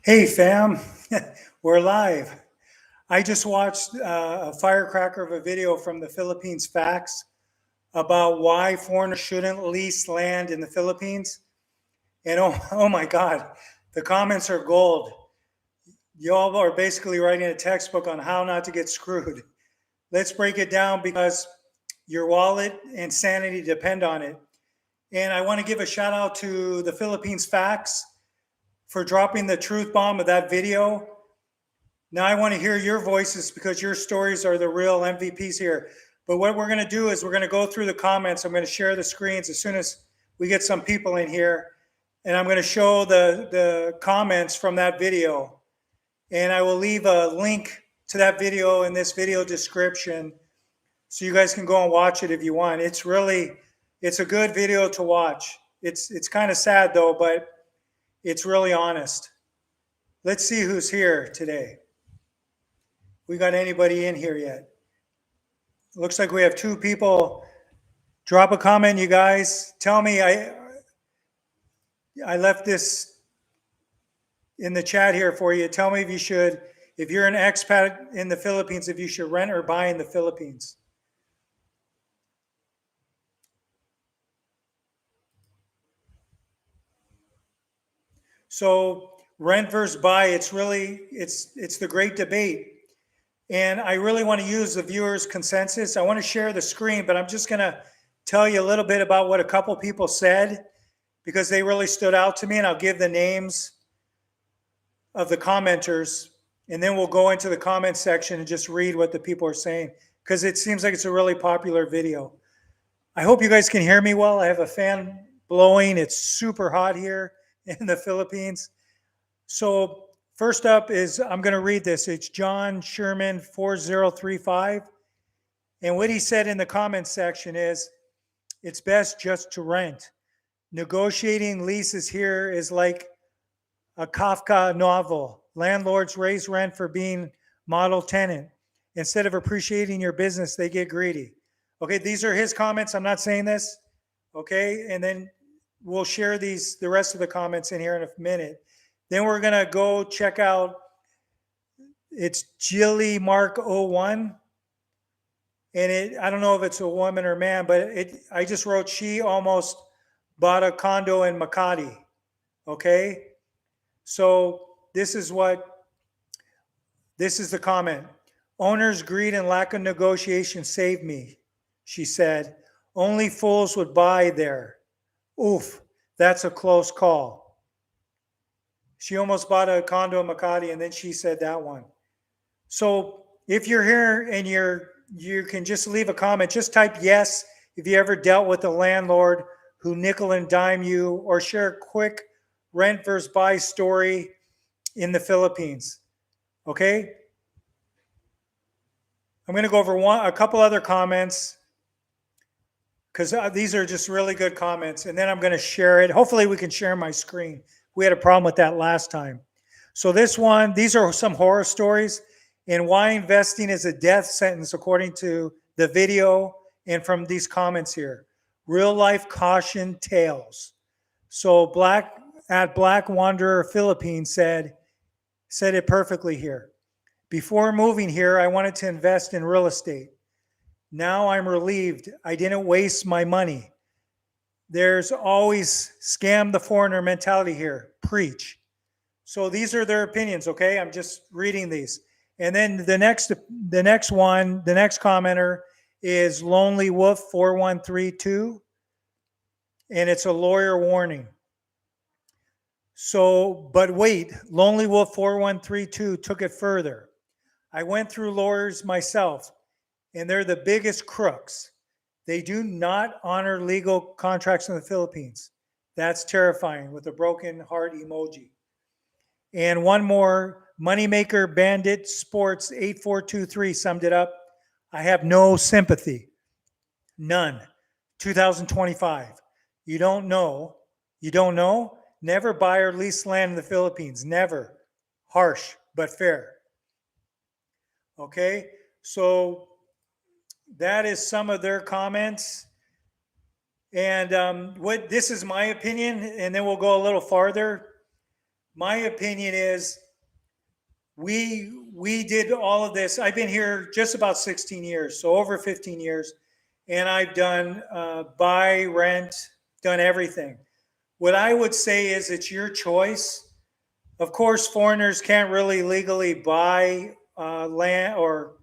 Hey fam, we're live. I just watched a firecracker of a video from the Philippines Facts about why foreigners shouldn't lease land in the Philippines. And oh my God, the comments are gold. Y'all are basically writing a textbook on how not to get screwed. Let's break it down because your wallet and sanity depend on it. And I want to give a shout out to the Philippines Facts for dropping the truth bomb of that video. Now I want to hear your voices because your stories are the real MVPs here. But what we're going to do is we're going to go through the comments. I'm going to share the screens as soon as we get some people in here. And I'm going to show the comments from that video. And I will leave a link to that video in this video description so you guys can go and watch it if you want. It's a good video to watch. It's kind of sad though, but it's really honest. Let's see who's here today. We got anybody in here yet? Looks like we have two people. Drop a comment, you guys. Tell me, I left this in the chat here for you. Tell me if you're an expat in the Philippines, if you should rent or buy in the Philippines. So rent versus buy, it's the great debate. And I really want to use the viewers' consensus. I want to share the screen, but I'm just going to tell you a little bit about what a couple people said because they really stood out to me, and I'll give the names of the commenters, and then we'll go into the comment section and just read what the people are saying because it seems like it's a really popular video. I hope you guys can hear me well. I have a fan blowing. It's super hot here in the Philippines. So first up is, I'm going to read this. It's John Sherman 4035. And what he said in the comments section is, it's best just to rent. Negotiating leases here is like a Kafka novel. Landlords raise rent for being model tenant. Instead of appreciating your business, they get greedy. Okay, these are his comments. I'm not saying this. Okay, and then we'll share the rest of the comments in here in a minute. Then we're going to go check out, it's Jilly Mark 01. And I don't know if it's a woman or man, but I just wrote, she almost bought a condo in Makati. Okay. So this is the comment. Owner's greed and lack of negotiation saved me, she said. Only fools would buy there. Oof, that's a close call. She almost bought a condo in Makati, and then she said that one. So if you're here and you can just leave a comment, just type yes if you ever dealt with a landlord who nickel and dime you, or share a quick rent versus buy story in the Philippines. Okay? I'm going to go over a couple other comments because these are just really good comments, and then I'm going to share it. Hopefully we can share my screen. We had a problem with that last time. So these are some horror stories and why investing is a death sentence according to the video and from these comments here. Real life caution tales. So Black Wanderer Philippines said it perfectly here. Before moving here, I wanted to invest in real estate. Now I'm relieved I didn't waste my money. There's always scam the foreigner mentality here. Preach. So these are their opinions, okay? I'm just reading these. And then the next commenter is Lonely Wolf 4132, and it's a lawyer warning. So, but wait, Lonely Wolf 4132 took it further. I went through lawyers myself, and they're the biggest crooks. They do not honor legal contracts in the Philippines. That's terrifying, with a broken heart emoji. And one more, Moneymaker Bandit Sports 8423 summed it up. I have no sympathy. None. 2025. You don't know. Never buy or lease land in the Philippines. Never. Harsh, but fair. Okay, so that is some of their comments. And this is my opinion, and then we'll go a little farther. my opinion is we did all of this. I've been here just about 16 years, so over 15 years, and I've done buy, rent, done everything. What I would say is it's your choice. Of course, foreigners can't really legally buy land or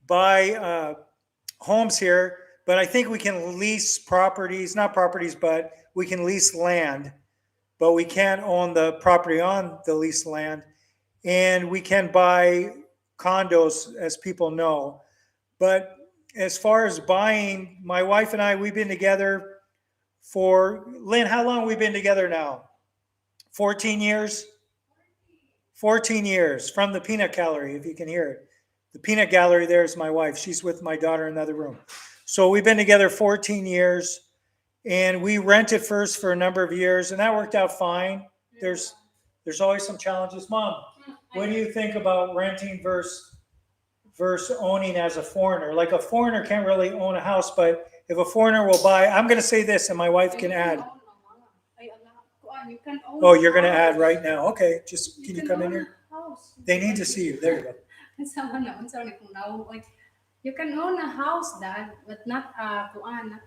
buy homes here, but I think we can lease properties, not properties, but we can lease land, but we can't own the property on the leased land. And we can buy condos, as people know. But as far as buying, my wife and I, we've been together for, Lynn, how long have we been together now? 14 years? 14 years from the peanut gallery, if you can hear it. The peanut gallery there is my wife. She's with my daughter in another room. So we've been together 14 years, and we rented first for a number of years, and that worked out fine. There's always some challenges. Mom, what do you think about renting versus owning as a foreigner? Like a foreigner can't really own a house, but if a foreigner will buy, I'm going to say this, and my wife can add. Oh, you're going to add right now. Okay, just can you come in here? They need to see you. There you go. Like you can own a house, Dad, but not a land.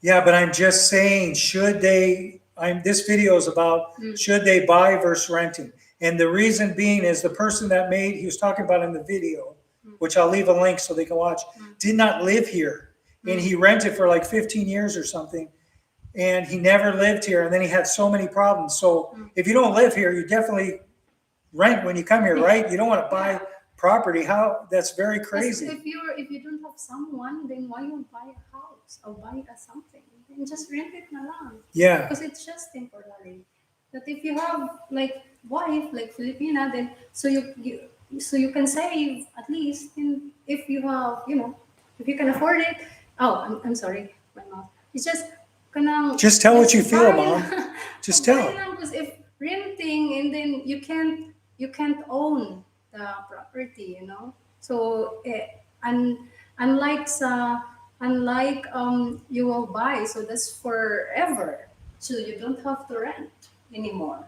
Yeah, but I'm just saying, should they? This video is about should they buy versus renting, and the reason being is the person that made he was talking about in the video, which I'll leave a link so they can watch, did not live here, and he rented for like 15 years or something, and he never lived here, and then he had so many problems. So if you don't live here, you definitely rent when you come here, right? You don't want to buy property. How? That's very crazy. If you don't have someone, then why you buy a house or buy a something? Then just rent it na lang. Yeah. Because it's just temporary. But if you have like wife like Filipina, then so you can save at least if you have if you can afford it. Oh, I'm sorry, my mouth. It's just just tell what you feel, Mom. Just tell. Because if renting and then you can't own the property, So unlike you will buy, so that's forever. So you don't have to rent anymore.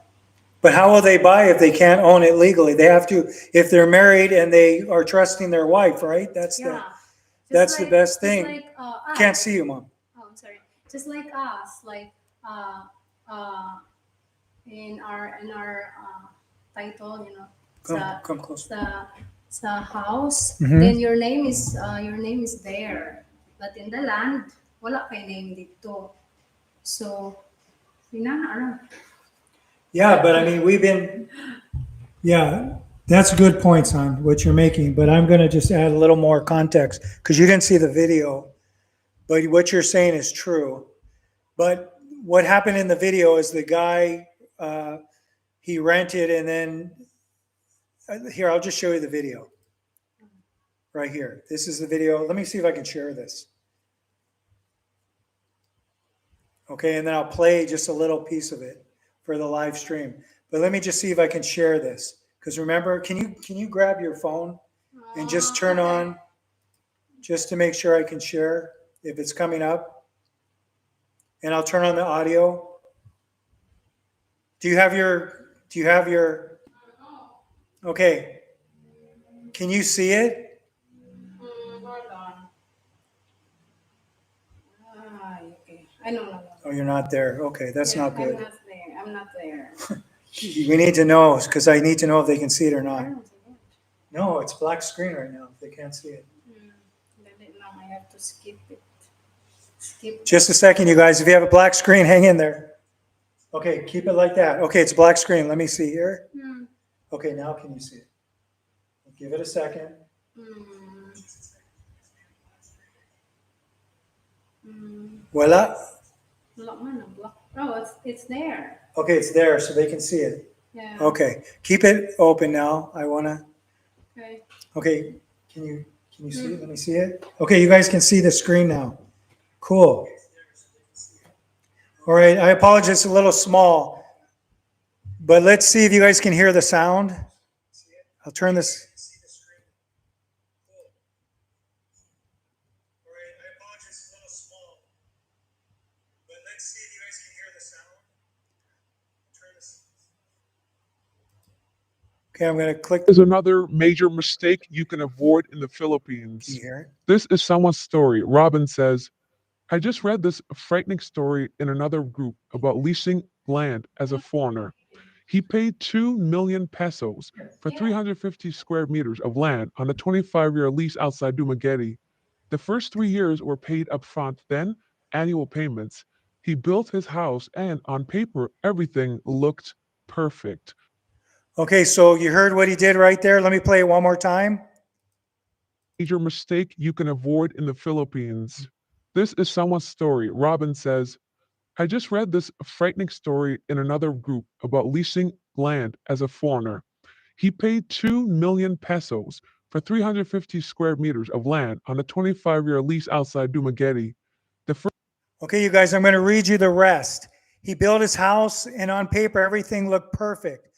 But how will they buy if they can't own it legally? They have to, if they're married and they are trusting their wife, right? That's the best thing. Can't see you, Mom. Oh, I'm sorry. Just like us, like in our title, Come close. Sa house, then your name is there. But in the land, wala kay name dito. So, yeah, but I mean, yeah, that's a good point, son, what you're making. But I'm going to just add a little more context because you didn't see the video. But what you're saying is true. But what happened in the video is the guy, he rented and then, here, I'll just show you the video. Right here. This is the video. Let me see if I can share this. Okay, and then I'll play just a little piece of it for the live stream. But let me just see if I can share this. Because remember, can you grab your phone and just turn on, just to make sure I can share if it's coming up. And I'll turn on the audio. Do you have your, okay. Can you see it? Hold on. Okay. I know. Oh, you're not there. Okay, that's not good. I'm not there. We need to know because I need to know if they can see it or not. No, it's black screen right now. If they can't see it. I have to skip it. Just a second, you guys. If you have a black screen, hang in there. Okay, keep it like that. Okay, it's black screen. Let me see here. Okay, now can you see it? Give it a second. Voila. Oh, it's there. Okay, it's there, so they can see it. Yeah. Okay, keep it open now. I wanna. Okay. Okay, can you see it? Let me see it. Okay, you guys can see the screen now. Cool. All right, I apologize, it's a little small, but let's see if you guys can hear the sound. I'll turn this. Okay, I'm going to click. Is another major mistake you can avoid in the Can Philippines. you hear it? This is someone's story. Robin says, I just read this frightening story in another group about leasing land as a foreigner. He paid 2 million pesos for 350 square meters of land on a 25-year lease outside Dumaguete. The first 3 years were paid upfront, then annual payments. He built his house, and on paper, everything looked perfect. Okay, so you heard what he did right there. Let me play it one more time. Major mistake you can avoid in the Philippines. This is someone's story. Robin says, I just read this frightening story in another group about leasing land as a foreigner. He paid 2 million pesos for 350 square meters of land on a 25-year lease outside Dumaguete. The first Okay, you guys, I'm going to read you the rest. He built his house, and on paper, everything looked perfect.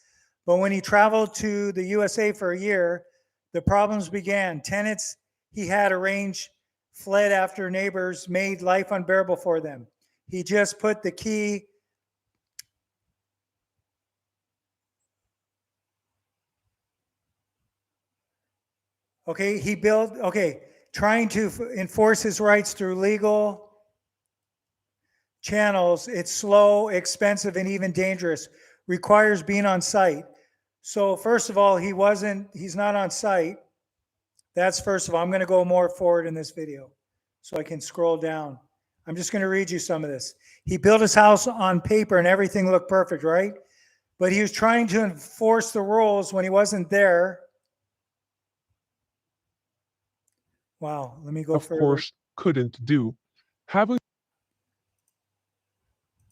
But when he traveled to the USA for a year, the problems began. Tenants he had arranged fled after neighbors made life unbearable for them. He just put the key. Okay, he built, okay, trying to enforce his rights through legal channels. It's slow, expensive, and even dangerous. Requires being on site. So first of all, he's not on site. That's first of all. I'm going to go more forward in this video so I can scroll down. I'm just going to read you some of this. He built his house on paper and everything looked perfect, right? But he was trying to enforce the rules when he wasn't there. Wow, let me go of further. course, couldn't do. Having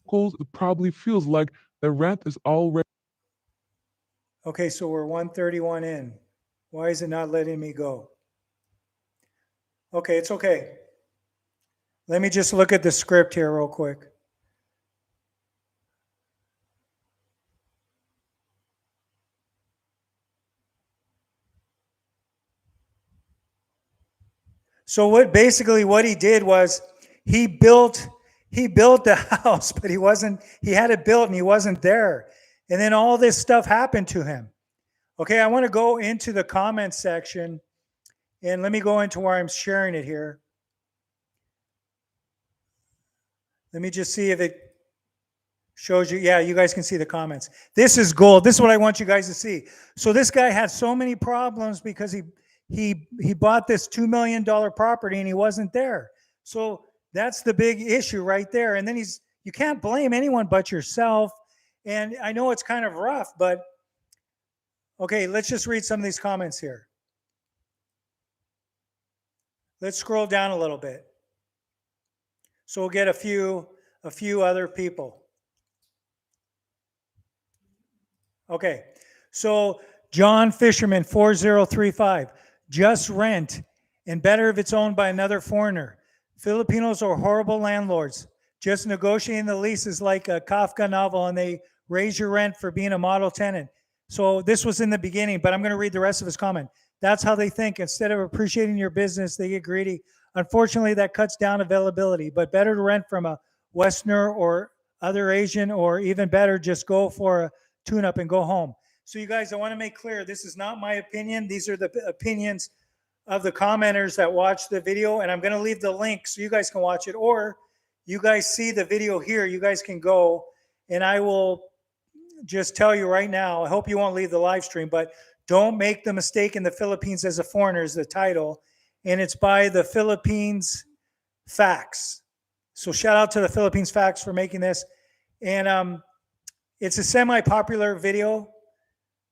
locals probably feels like the rent is already Okay, so we're 131 in. Why is it not letting me go? Okay, it's okay. Let me just look at the script here real quick. So what he did was he built the house, but he had it built and he wasn't there. And then all this stuff happened to him. Okay, I want to go into the comment section and let me go into where I'm sharing it here. Let me just see if it shows you. Yeah, you guys can see the comments. This is gold. This is what I want you guys to see. So this guy had so many problems because he bought this $2 million property and he wasn't there. So that's the big issue right there. And then you can't blame anyone but yourself. And I know it's kind of rough, but okay, let's just read some of these comments here. Let's scroll down a little bit. So we'll get a few other people. Okay. So John Fisherman 4035, just rent and better if it's owned by another foreigner. Filipinos are horrible landlords. Just negotiating the lease is like a Kafka novel and they raise your rent for being a model tenant. So this was in the beginning, but I'm going to read the rest of his comment. That's how they think. Instead of appreciating your business, they get greedy. Unfortunately, that cuts down availability, but better to rent from a Westerner or other Asian, or even better, just go for a tune up and go home. So you guys, I want to make clear, this is not my opinion. These are the opinions of the commenters that watch the video, and I'm going to leave the link so you guys can watch it, or you guys see the video here, you guys can go, and I will just tell you right now, I hope you won't leave the live stream, but don't make the mistake in the Philippines as a foreigner is the title, and it's by the Philippines Facts. So shout out to the Philippines Facts for making this. And it's a semi-popular video,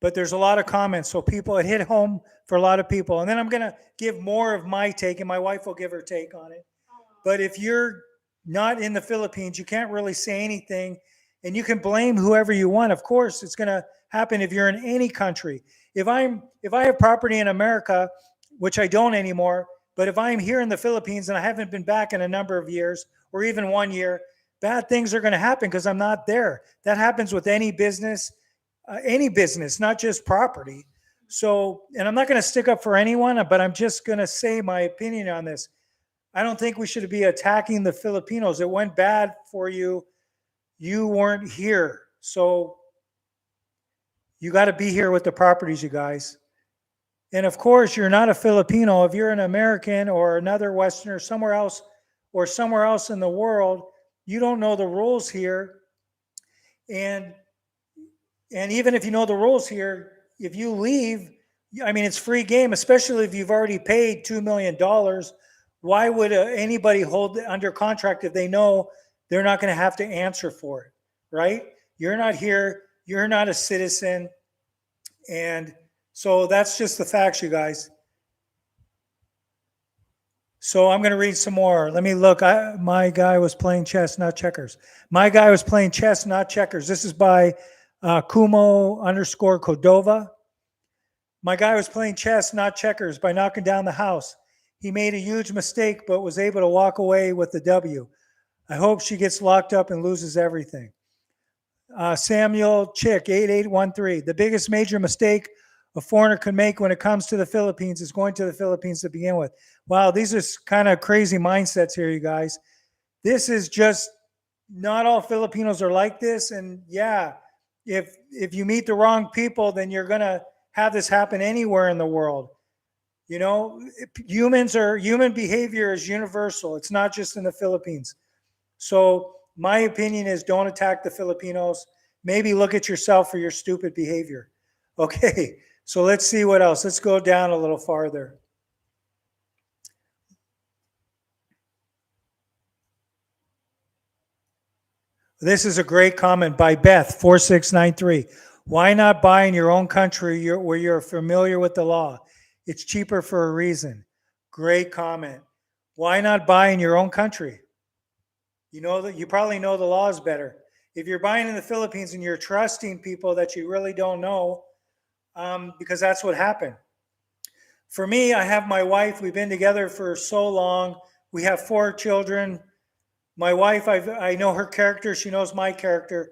but there's a lot of comments. So it hit home for a lot of people. And then I'm going to give more of my take, and my wife will give her take on it. But if you're not in the Philippines, you can't really say anything, and you can blame whoever you want. Of course, it's going to happen if you're in any country. If I have property in America, which I don't anymore, but if I'm here in the Philippines and I haven't been back in a number of years or even 1 year, bad things are going to happen because I'm not there. That happens with any business, not just property. So, and I'm not going to stick up for anyone, but I'm just going to say my opinion on this. I don't think we should be attacking the Filipinos. It went bad for you. You weren't here. So You got to be here with the properties, you guys. And of course, you're not a Filipino. If you're an American or another Westerner somewhere else in the world, you don't know the rules here. And even if you know the rules here, if you leave, I mean, it's free game, especially if you've already paid $2 million. Why would anybody hold under contract if they know they're not going to have to answer for it, right? You're not here. You're not a citizen. And so that's just the facts, you guys. So I'm going to read some more. Let me look. My guy was playing chess, not checkers. My guy was playing chess, not checkers. This is by Kumo_Cordova. My guy was playing chess, not checkers, by knocking down the house. He made a huge mistake, but was able to walk away with the W. I hope she gets locked up and loses everything. Samuel Chick, 8813. The biggest major mistake a foreigner can make when it comes to the Philippines is going to the Philippines to begin with. Wow, these are kind of crazy mindsets here, you guys. This is just, not all Filipinos are like this. And yeah, if you meet the wrong people, then you're going to have this happen anywhere in the world. You know, human behavior is universal. It's not just in the Philippines. So my opinion is, don't attack the Filipinos. Maybe look at yourself for your stupid behavior. Okay, so let's see what else. Let's go down a little farther. This is a great comment by Beth, 4693. Why not buy in your own country where you're familiar with the law? It's cheaper for a reason. Great comment. Why not buy in your own country? You know that you probably know the laws better. If you're buying in the Philippines and you're trusting people that you really don't know, because that's what happened. For me, I have my wife. We've been together for so long. We have 4 children. My wife, I know her character. She knows my character.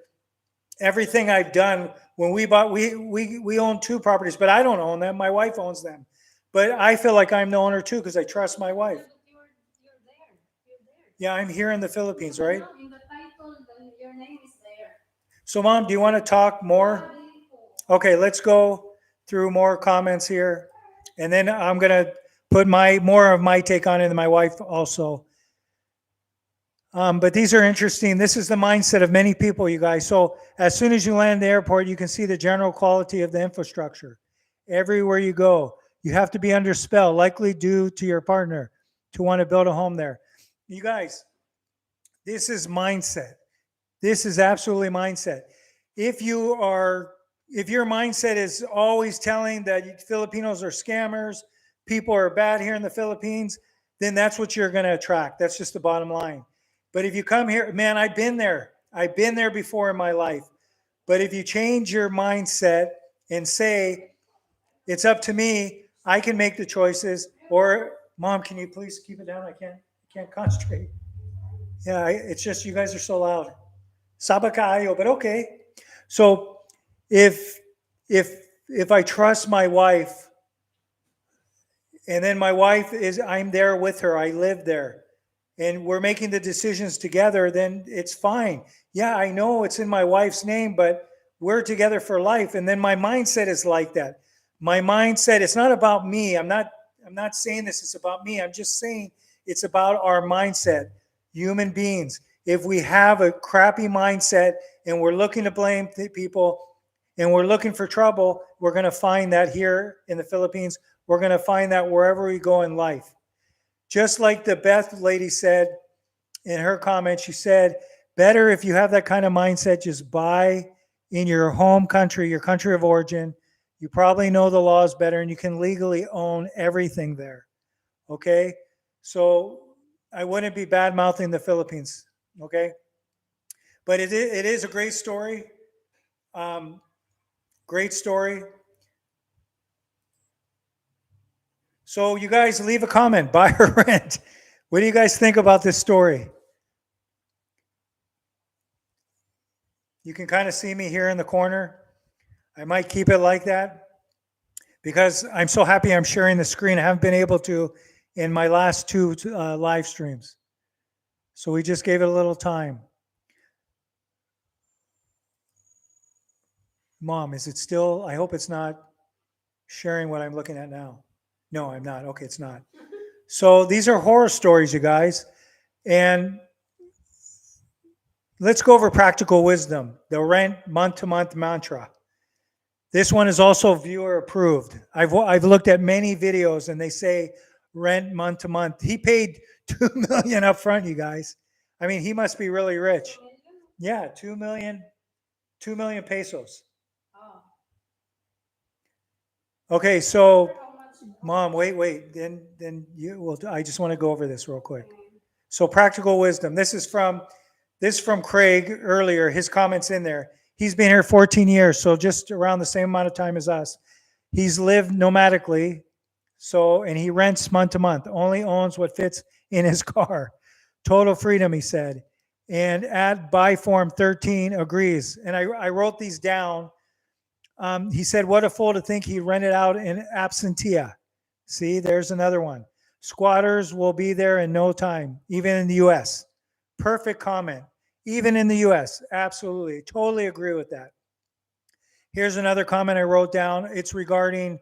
Everything I've done, when we bought, we own 2 properties, but I don't own them. My wife owns them. But I feel like I'm the owner too because I trust my wife. You're there. You're there. Yeah, I'm here in the Philippines, right? In the title, your name is there. So, Mom, do you want to talk more? Okay, let's go through more comments here. And then I'm going to put more of my take on it and my wife also. But these are interesting. This is the mindset of many people, you guys. So as soon as you land at the airport, you can see the general quality of the infrastructure. Everywhere you go, you have to be under spell, likely due to your partner, to want to build a home there. You guys, this is mindset. This is absolutely mindset. If your mindset is always telling that Filipinos are scammers, people are bad here in the Philippines, then that's what you're going to attract. That's just the bottom line. But if you come here, man, I've been there. I've been there before in my life. But if you change your mindset and say, it's up to me, I can make the choices. Or, Mom, can you please keep it down? I can't concentrate. Yeah, it's just you guys are so loud. Saba kaayo, but okay. So if I trust my wife, and then my wife I'm there with her, I live there, and we're making the decisions together, then it's fine. Yeah, I know it's in my wife's name, but we're together for life. And then my mindset is like that. My mindset, it's not about me. I'm not saying this is about me. I'm just saying it's about our mindset, human beings. If we have a crappy mindset and we're looking to blame people and we're looking for trouble, we're going to find that here in the Philippines. We're going to find that wherever we go in life. Just like the Beth lady said in her comment, she said, better if you have that kind of mindset, just buy in your home country, your country of origin. You probably know the laws better and you can legally own everything there. Okay? So I wouldn't be bad mouthing the Philippines. Okay? But it is a great story. Great story. So you guys leave a comment, buy or rent. What do you guys think about this story? You can kind of see me here in the corner. I might keep it like that because I'm so happy I'm sharing the screen. I haven't been able to in my last 2 live streams. So we just gave it a little time. Mom, is it still? I hope it's not sharing what I'm looking at now. No, I'm not. Okay, it's not. So these are horror stories, you guys. And let's go over practical wisdom, the rent month to month mantra. This one is also viewer approved. I've looked at many videos and they say rent month to month. He paid 2 million up front, you guys. I mean, he must be really rich. Yeah, 2 million pesos. Oh. Okay, so How much? Mom, wait. Then you will. I just want to go over this real quick. So practical wisdom. This is from Craig earlier. His comments in there. He's been here 14 years, so just around the same amount of time as us. He's lived nomadically, and he rents month to month. Only owns what fits in his car. Total freedom, he said. And at buy form 13 agrees. And I wrote these down. He said, what a fool to think he rented out in absentia. See, there's another one. Squatters will be there in no time, even in the U.S. Perfect comment. Even in the U.S. Absolutely. Totally agree with that. Here's another comment I wrote down. It's regarding,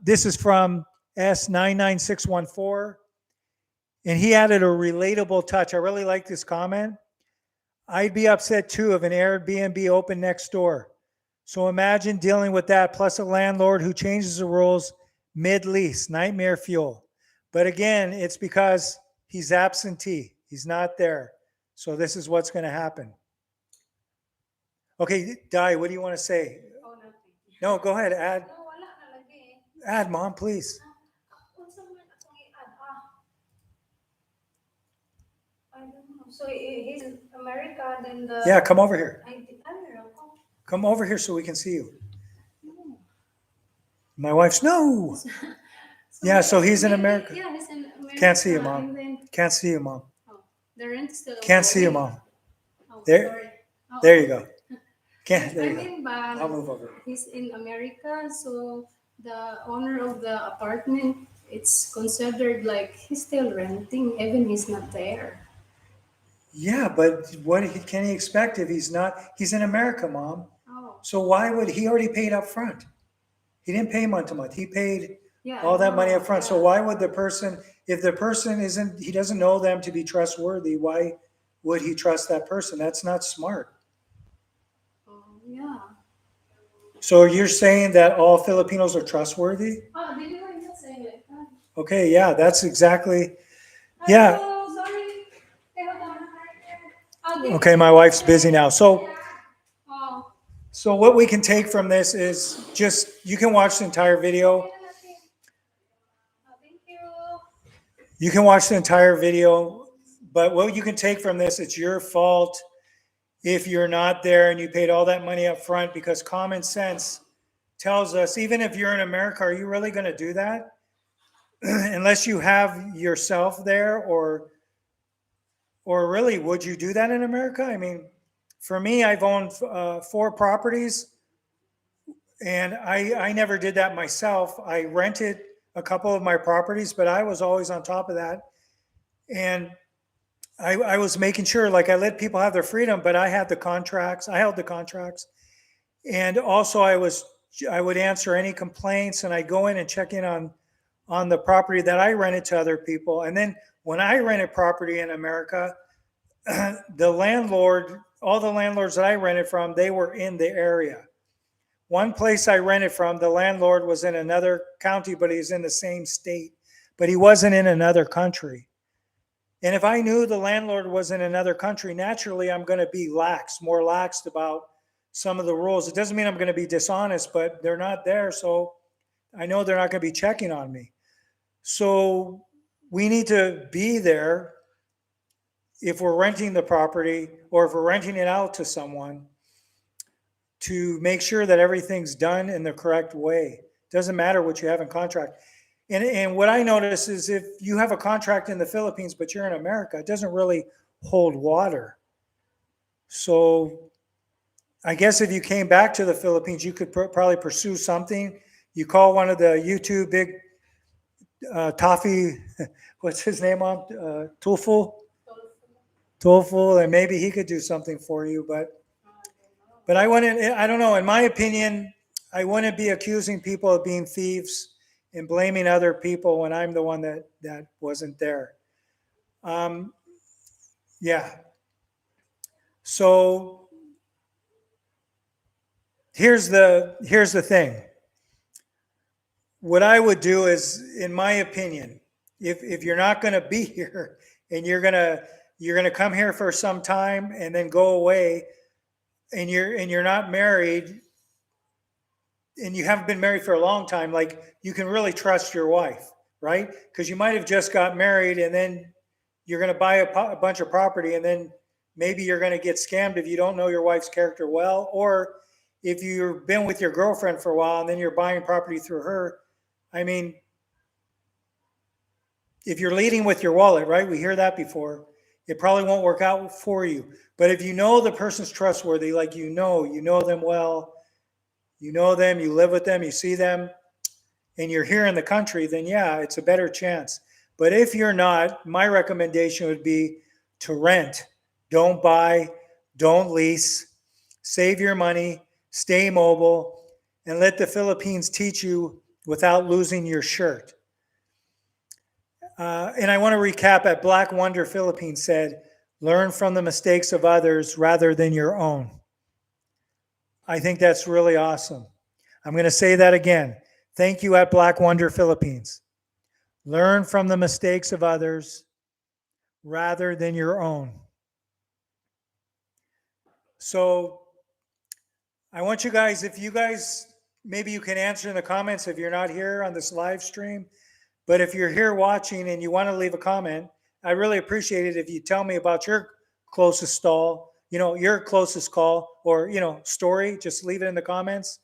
this is from S99614. And he added a relatable touch. I really like this comment. I'd be upset too if an Airbnb opened next door. So imagine dealing with that, plus a landlord who changes the rules mid-lease, nightmare fuel. But again, it's because he's absentee. He's not there. So this is what's going to happen. Okay, Di, what do you want to say? Oh, nothing. No, go ahead. Add, No, wala na lagi. add, Mom, please. Unsa man akong i-add? I don't know. So he's in America, then the Yeah, come over here. I don't know. Come over here so we can see you. No. My wife's no. Yeah, so he's in America. Yeah, he's in America. Can't see you, Mom. And then, Can't see you, Mom. the rent still. Can't see you, okay. Mom. Oh, There- sorry. Oh, There you go. Can't. There I you go. mean, I'll move over. he's in America, so the owner of the apartment, it's considered like he's still renting, even he's not there. Yeah, but what can he expect if he's not? He's in America, Mom. Oh, So why would he already paid up front? He didn't pay month to month. He paid yeah. all I that money know, up front. So yeah. why would the person, if the person isn't, he doesn't know them to be trustworthy, why would he trust that person? That's not smart. Oh, yeah. So you're saying that all Filipinos are trustworthy? Oh, did you not say it? Okay, yeah, that's exactly, yeah. Oh, sorry. Oh, Okay, my wife's busy now. Oh, So what we can take from this is just, you can watch the entire video. thank you. You can watch the entire video, but what you can take from this, it's your fault if you're not there and you paid all that money up front, because common sense tells us, even if you're in America, are you really going to do that? Unless you have yourself there, or really, would you do that in America? I mean, for me, I've owned 4 properties, and I never did that myself. I rented a couple of my properties, but I was always on top of that. And I was making sure, like, I let people have their freedom, but I had the contracts. I held the contracts. And also I would answer any complaints, and I'd go in and check in on the property that I rented to other people. And then when I rented property in America, the landlord, all the landlords that I rented from, they were in the area. One place I rented from, the landlord was in another county, but he's in the same state, but he wasn't in another country. And if I knew the landlord was in another country, naturally I'm going to be more laxed about some of the rules. It doesn't mean I'm going to be dishonest, but they're not there, so I know they're not going to be checking on me. So we need to be there if we're renting the property, or if we're renting it out to someone, to make sure that everything's done in the correct way. Doesn't matter what you have in contract. And what I notice is, if you have a contract in the Philippines, but you're in America, it doesn't really hold water. So I guess if you came back to the Philippines, you could probably pursue something. You call one of the YouTube big toffee, what's his name on? Tulful, and maybe he could do something for you. But But I don't know, in my opinion, I wouldn't be accusing people of being thieves and blaming other people when I'm the one that wasn't there. Um, yeah. So here's the thing. What I would do is, in my opinion, if you're not going to be here and you're gonna come here for some time and then go away, and you're not married, and you haven't been married for a long time, like, you can really trust your wife, right? Because you might have just got married and then you're going to buy a bunch of property, and then maybe you're going to get scammed if you don't know your wife's character well, or if you've been with your girlfriend for a while and then you're buying property through her. I mean, if you're leading with your wallet, right? We hear that before. It probably won't work out for you. But if you know the person's trustworthy, like you know them well, you know them, you live with them, you see them, and you're here in the country, then yeah, it's a better chance. But if you're not, my recommendation would be to rent. Don't buy, don't lease, save your money, stay mobile, and let the Philippines teach you without losing your shirt. And I want to recap at Black Wonder Philippines said, learn from the mistakes of others rather than your own. I think that's really awesome. I'm going to say that again. Thank you at Black Wonder Philippines. Learn from the mistakes of others rather than your own. So I want you guys, if you guys, maybe you can answer in the comments if you're not here on this live stream, but if you're here watching and you want to leave a comment, I really appreciate it if you tell me about your closest stall, your closest call, or, story. Just leave it in the comments.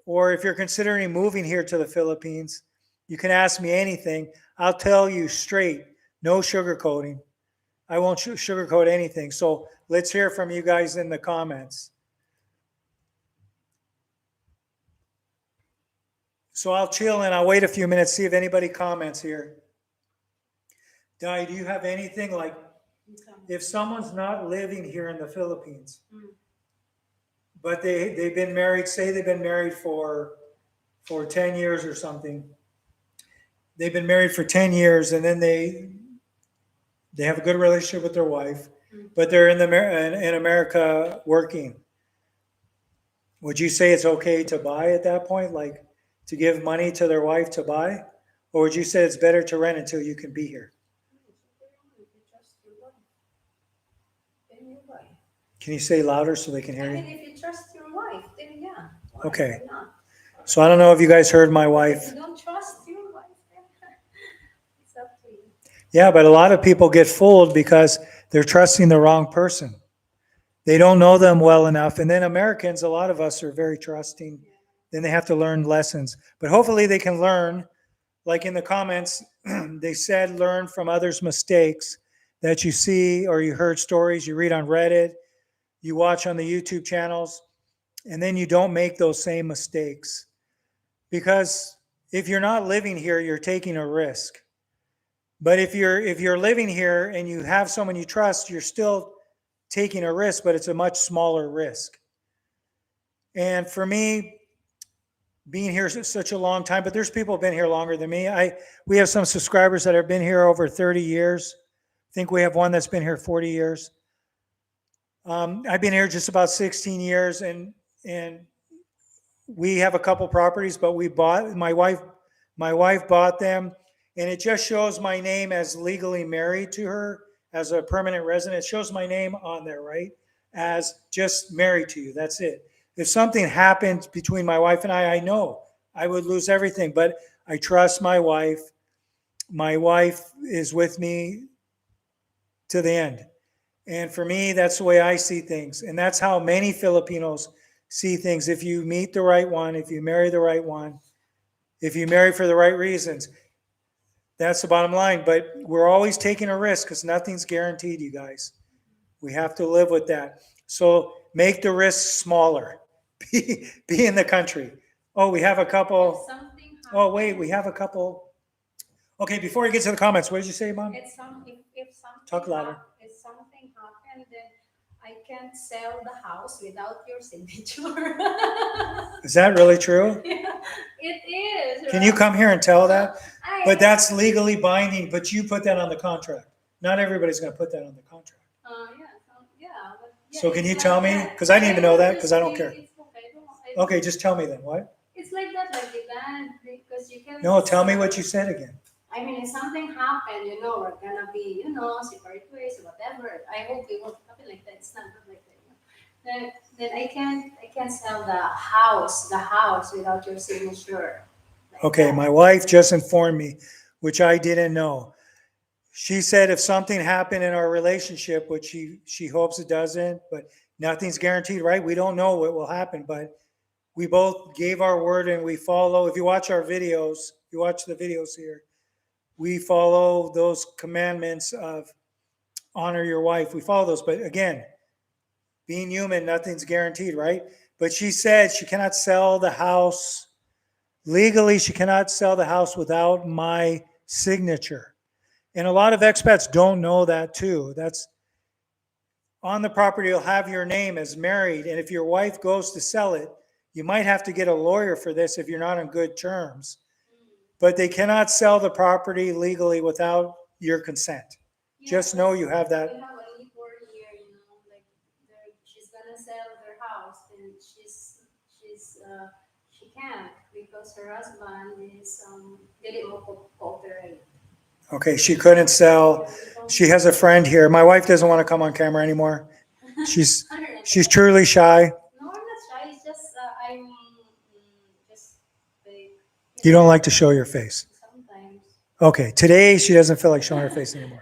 Or if you're considering moving here to the Philippines, you can ask me anything. I'll tell you straight, no sugarcoating. I won't sugarcoat anything. So let's hear from you guys in the comments. So I'll chill and I'll wait a few minutes, see if anybody comments here. Di, do you have anything, like, if someone's not living here in the Philippines, but they've been married, say they've been married for 10 years or something. They've been married for 10 years and then they have a good relationship with their wife, but they're in America working. Would you say it's okay to buy at that point, like to give money to their wife to buy? Or would you say it's better to rent until you can be here? Can you say louder so they can hear I you? mean, if you trust your wife, then yeah. Why Okay. not? So I don't know if you guys heard my If wife. you don't trust your wife, then it's up to you. Yeah, but a lot of people get fooled because they're trusting the wrong person. They don't know them well enough. And then Americans, a lot of us are very trusting. Then they have to learn lessons. But hopefully they can learn, like in the comments, they said, learn from others' mistakes that you see or you heard stories, you read on Reddit, you watch on the YouTube channels, and then you don't make those same mistakes. Because if you're not living here, you're taking a risk. But if you're living here and you have someone you trust, you're still taking a risk, but it's a much smaller risk. And for me, being here such a long time, but there's people who've been here longer than me. We have some subscribers that have been here over 30 years. I think we have one that's been here 40 years. I've been here just about 16 years, and we have a couple properties, but my wife bought them, and it just shows my name as legally married to her as a permanent resident. It shows my name on there, right? As just married to you. That's it. If something happened between my wife and I know I would lose everything, but I trust my wife. My wife is with me to the end. And for me, that's the way I see things. And that's how many Filipinos see things. If you meet the right one, if you marry the right one, if you marry for the right reasons, that's the bottom line. But we're always taking a risk because nothing's guaranteed, you guys. We have to live with that. So make the risk smaller. Be in the country. Oh, we have a couple. Oh, wait, we have a couple. Okay, before we get to the comments, what did you say, Mom? If something Talk louder. If something happened, then I can't sell the house without your signature. Is that really true? Yeah, it is. Can you come here and tell that? I, But that's legally binding, but you put that on the contract. Not everybody's going to put that on the contract. yeah, but yeah, So can it's you like tell me? that. Because I didn't even know that because I don't It's care. okay. I Okay, just tell me then. What? It's like that, like the band, because you can. No, tell me what you said again. I mean, if something happened, we're gonna be, separate ways or whatever. I hope it won't happen like that. It's not like that. Then I can't sell the house without your signature. Like Okay, that. my wife just informed me, which I didn't know. She said if something happened in our relationship, which she hopes it doesn't, but nothing's guaranteed, right? We don't know what will happen, but we both gave our word and we follow. If you watch our videos, you watch the videos here, we follow those commandments of honor your wife. We follow those. But again, being human, nothing's guaranteed, right? But she said she cannot sell the house. Legally, she cannot sell the house without my signature. And a lot of expats don't know that too. That's on the property, you'll have your name as married. And if your wife goes to sell it, you might have to get a lawyer for this if you're not on good terms. But they cannot sell the property legally without your consent. Just know you have that. We have a legal word here, like she's gonna sell their house, and she can't because her husband is didn't cooperate. Okay, she couldn't sell. She has a friend here. My wife doesn't want to come on camera anymore. She's truly shy. No, I'm not shy. It's just I'm just like You don't like to show your face. sometimes. Okay, today she doesn't feel like showing her face anymore.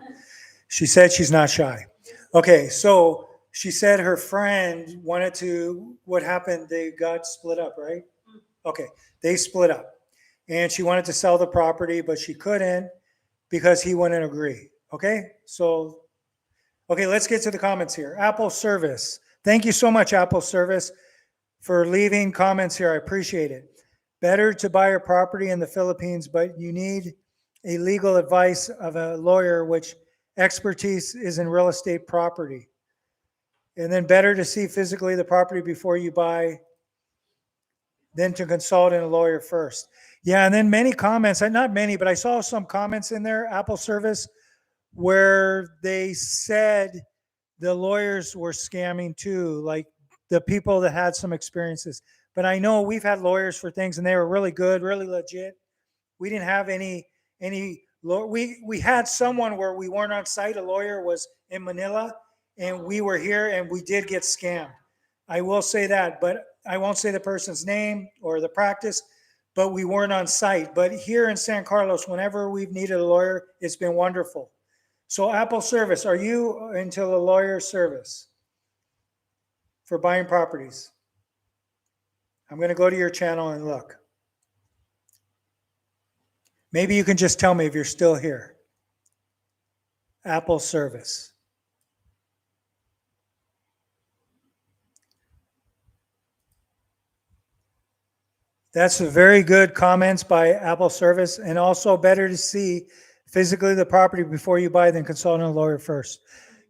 She said she's not shy. Okay, so she said her friend wanted to, what happened? They got split up, right? Okay, they split up. And she wanted to sell the property, but she couldn't because he wouldn't agree. Okay, so, okay, let's get to the comments here. Apple Service. Thank you so much, Apple Service, for leaving comments here. I appreciate it. Better to buy a property in the Philippines, but you need a legal advice of a lawyer, which expertise is in real estate property. And then better to see physically the property before you buy than to consult in a lawyer first. Yeah, and then many comments, not many, but I saw some comments in there, Apple Service, where they said the lawyers were scamming too, like the people that had some experiences. But I know we've had lawyers for things and they were really good, really legit. We didn't have any we had someone where we weren't on site. A lawyer was in Manila and we were here and we did get scammed. I will say that, but I won't say the person's name or the practice, but we weren't on site. But here in San Carlos, whenever we've needed a lawyer, it's been wonderful. So Apple Service, are you into the lawyer service for buying properties? I'm going to go to your channel and look. Maybe you can just tell me if you're still here. Apple Service. That's a very good comments by Apple Service, and also better to see physically the property before you buy than consult a lawyer first.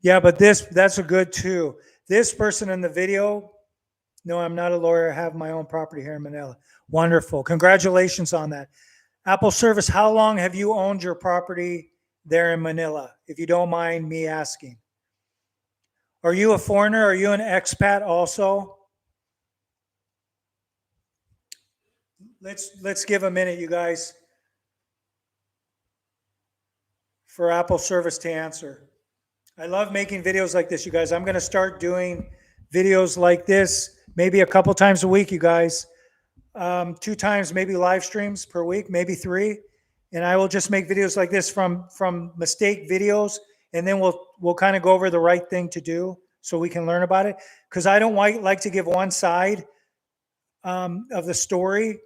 Yeah, but that's a good too. This person in the video, no, I'm not a lawyer. I have my own property here in Manila. Wonderful. Congratulations on that. Apple Service, how long have you owned your property there in Manila, if you don't mind me asking? Are you a foreigner? Are you an expat also? Let's give a minute, you guys, for Apple Service to answer. I love making videos like this, you guys. I'm going to start doing videos like this maybe a couple times a week, you guys. 2 times, maybe live streams per week, maybe 3. And I will just make videos like this from mistake videos, and then we'll kind of go over the right thing to do so we can learn about it. Because I don't like to give one side of the story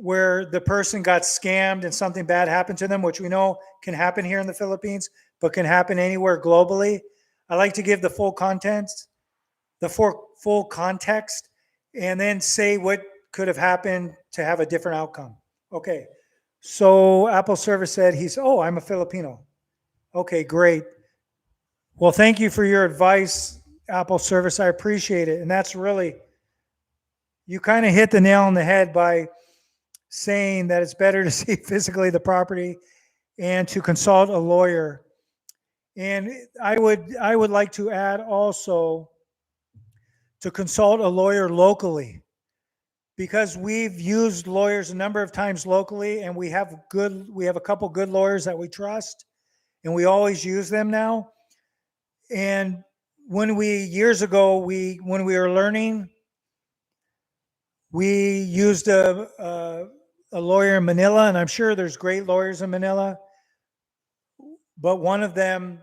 where the person got scammed and something bad happened to them, which we know can happen here in the Philippines, but can happen anywhere globally. I like to give the full context, full context, and then say what could have happened to have a different outcome. Okay. So Apple Service said I'm a Filipino. Okay, great. Well, thank you for your advice, Apple service. I appreciate it. And that's really, you kind of hit the nail on the head by saying that it's better to see physically the property and to consult a lawyer. And I would like to add also to consult a lawyer locally, because we've used lawyers a number of times locally, and we have a couple good lawyers that we trust, and we always use them now. And years ago, when we were learning, we used a lawyer in Manila, and I'm sure there's great lawyers in Manila, but one of them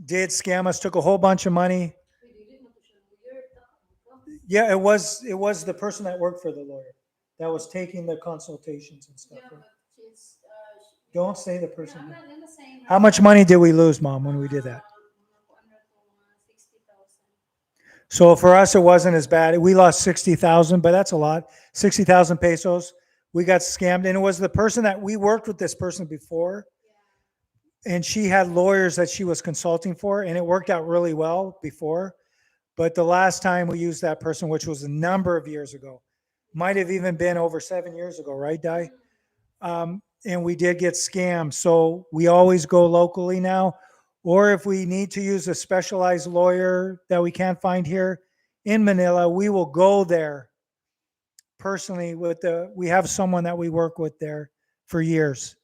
did scam us, took a whole bunch of money. Yeah, it was the person that worked for the lawyer that was taking the consultations and stuff. Yeah, but she's, Don't say the person. I'm not gonna say How much money did we lose, Mom, when we did that? 60,000. So for us, it wasn't as bad. We lost 60,000, but that's a lot. 60,000 pesos. We got scammed, and it was the person that we worked with this person before, and she had lawyers that she was consulting for, and it worked out really well before. But the last time we used that person, which was a number of years ago, might have even been over 7 years ago, right, Di? And we did get scammed. So we always go locally now. Or if we need to use a specialized lawyer that we can't find here in Manila, we will go there personally we have someone that we work with there for years.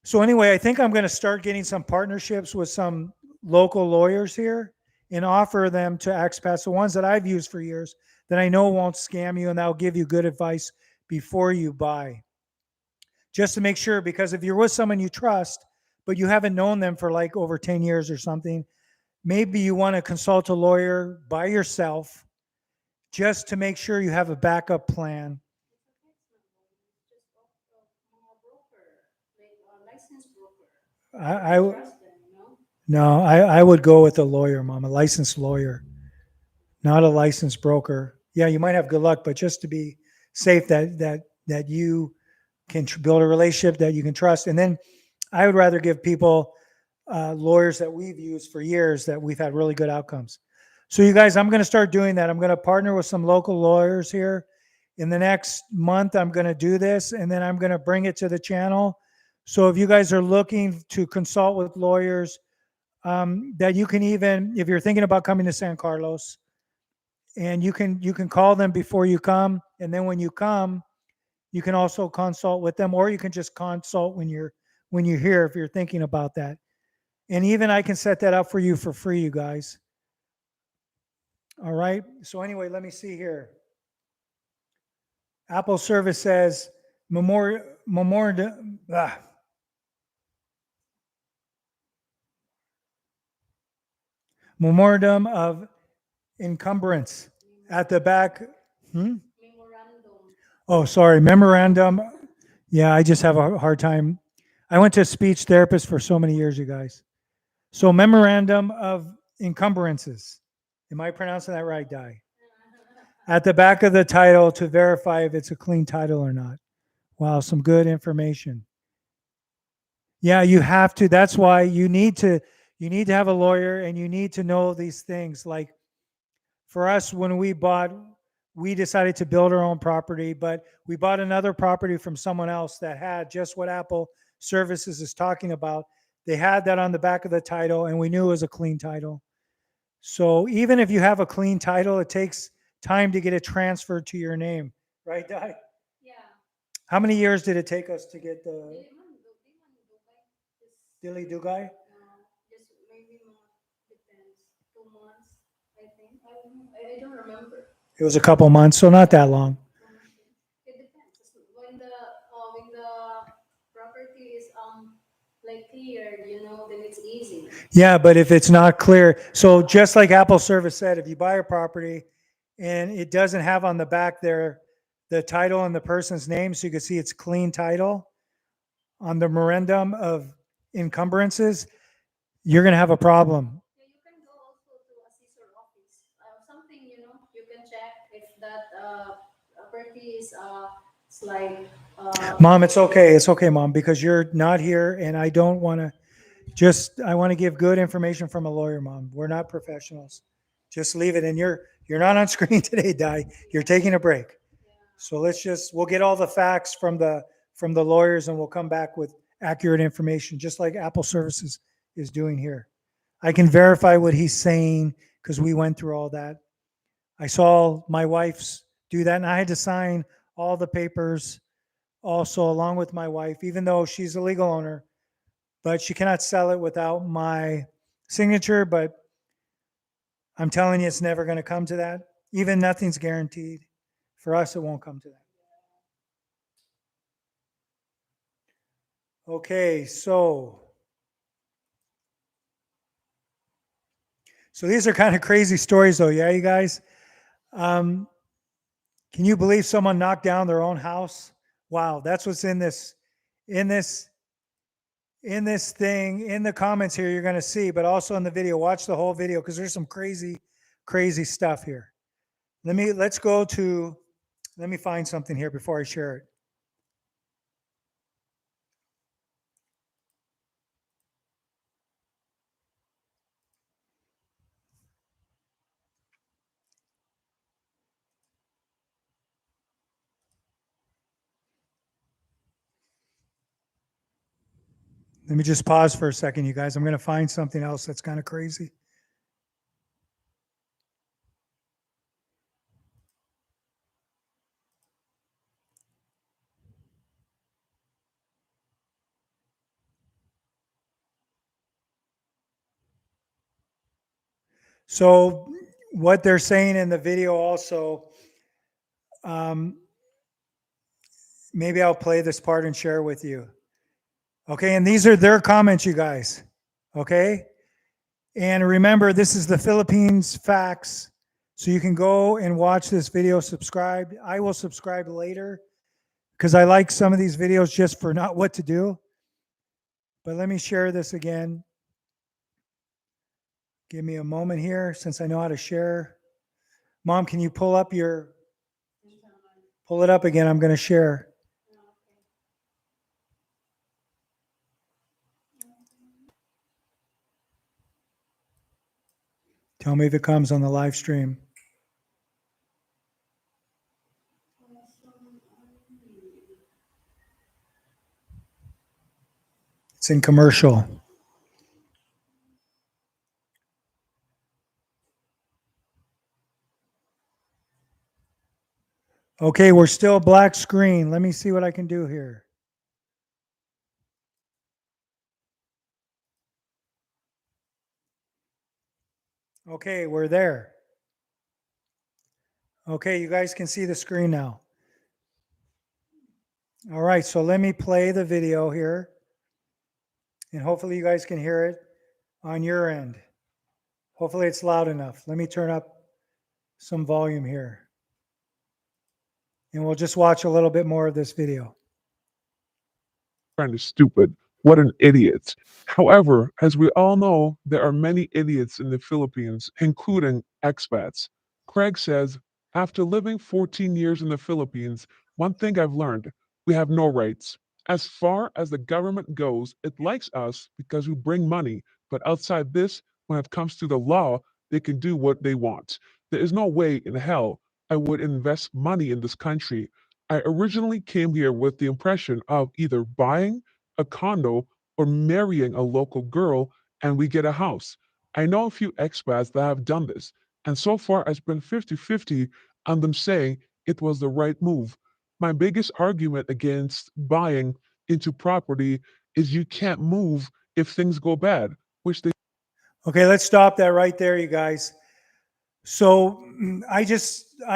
So anyway, I think I'm going to start getting some partnerships with some local lawyers here and offer them to expats, the ones that I've used for years that I know won't scam you, and that'll give you good advice before you buy. Just to make sure, because if you're with someone you trust, but you haven't known them for like over 10 years or something, maybe you want to consult a lawyer by yourself just to make sure you have a backup plan. I No, I would go with a lawyer, Mom, a licensed lawyer, not a licensed broker. Yeah, you might have good luck, but just to be safe that you can build a relationship that you can trust. And then I would rather give people lawyers that we've used for years that we've had really good outcomes. So you guys, I'm going to start doing that. I'm going to partner with some local lawyers here. In the next month, I'm going to do this, and then I'm going to bring it to the channel. So if you guys are looking to consult with lawyers, that you can, even if you're thinking about coming to San Carlos, and you can call them before you come, and then when you come, you can also consult with them, or you can just consult when you're here if you're thinking about that. And even I can set that up for you for free, you guys. All right. So anyway, let me see here. Apple service says memorandum of encumbrance at the back. Memorandum. Oh, sorry. Memorandum. Yeah, I just have a hard time. I went to a speech therapist for so many years, you guys. So memorandum of encumbrances. Am I pronouncing that right, Di? At the back of the title to verify if it's a clean title or not. Wow, some good information. Yeah, you have to. That's why you need to have a lawyer, and you need to know these things. Like for us, when we decided to build our own property, but we bought another property from someone else that had just what Apple Services is talking about. They had that on the back of the title, and we knew it was a clean title. So even if you have a clean title, it takes time to get it transferred to your name, right, Di? Yeah. How many years did it take us to get the Dili Dugay? Just maybe depends. 2 months, I think. I don't remember. It was a couple months, so not that long. It depends. When the property is like cleared, then it's easy. Yeah, but if it's not clear, so just like Apple Service said, if you buy a property and it doesn't have on the back there the title and the person's name, so you can see it's clean title on the memorandum of encumbrances, you're going to have a problem. Yeah, you can go also to assessor office. Something, you can check if that property is it's like. Mom, it's okay. It's okay, Mom, because you're not here, and I don't want to I want to give good information from a lawyer, Mom. We're not professionals. Just leave it. And you're not on screen today, Di. You're taking a break. So we'll get all the facts from the lawyers, and we'll come back with accurate information, just like Apple Services is doing here. I can verify what he's saying because we went through all that. I saw my wife's do that, and I had to sign all the papers also along with my wife, even though she's a legal owner, but she cannot sell it without my signature. But I'm telling you, it's never going to come to that. Even nothing's guaranteed. For us, it won't come to that. Okay, so these are kind of crazy stories, though. Yeah, you guys. Can you believe someone knocked down their own house? Wow, that's what's in this thing. In the comments here, you're going to see, but also in the video. Watch the whole video because there's some crazy stuff here. Let me find something here before I share it. Let me just pause for a second, you guys. I'm going to find something else that's kind of crazy. So what they're saying in the video also, maybe I'll play this part and share with you. Okay, and these are their comments, you guys. Okay, and remember, this is the Philippines facts. So you can go and watch this video, subscribe. I will subscribe later because I like some of these videos just for not what to do. But let me share this again. Give me a moment here since I know how to share. Mom, can you pull it up again? I'm going to share. Tell me if it comes on the live stream. It's in commercial. Okay, we're still black screen. Let me see what I can do here. Okay, we're there. Okay, you guys can see the screen now. All right, so let me play the video here. And hopefully you guys can hear it on your end. Hopefully it's loud enough. Let me turn up some volume here. And we'll just watch a little bit more of this video. Kind of stupid. What an idiot. However, as we all know, there are many idiots in the Philippines, including expats. Craig says, after living 14 years in the Philippines, one thing I've learned, we have no rights. As far as the government goes, it likes us because we bring money, but outside this, when it comes to the law, they can do what they want. There is no way in hell I would invest money in this country. I originally came here with the impression of either buying a condo or marrying a local girl and we get a house. I know a few expats that have done this, and so far it's been 50-50 on them saying it was the right move. My biggest argument against buying into property is you can't move if things go bad, which they Okay, let's stop that right there, you guys. So I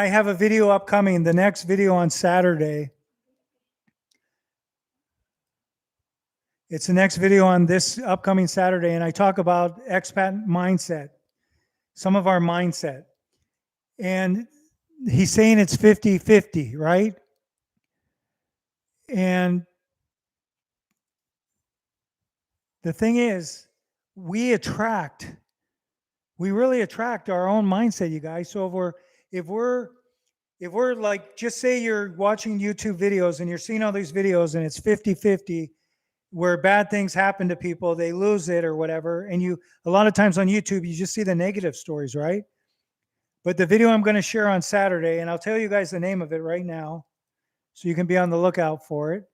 have a video upcoming, the next video on Saturday. It's the next video on this upcoming Saturday, and I talk about expat mindset, some of our mindset. And he's saying it's 50-50, right? And the thing is, we really attract our own mindset, you guys. So if we're like, just say you're watching YouTube videos and you're seeing all these videos and it's 50-50, where bad things happen to people, they lose it or whatever. And a lot of times on YouTube, you just see the negative stories, right? But the video I'm going to share on Saturday, and I'll tell you guys the name of it right now, so you can be on the lookout for it.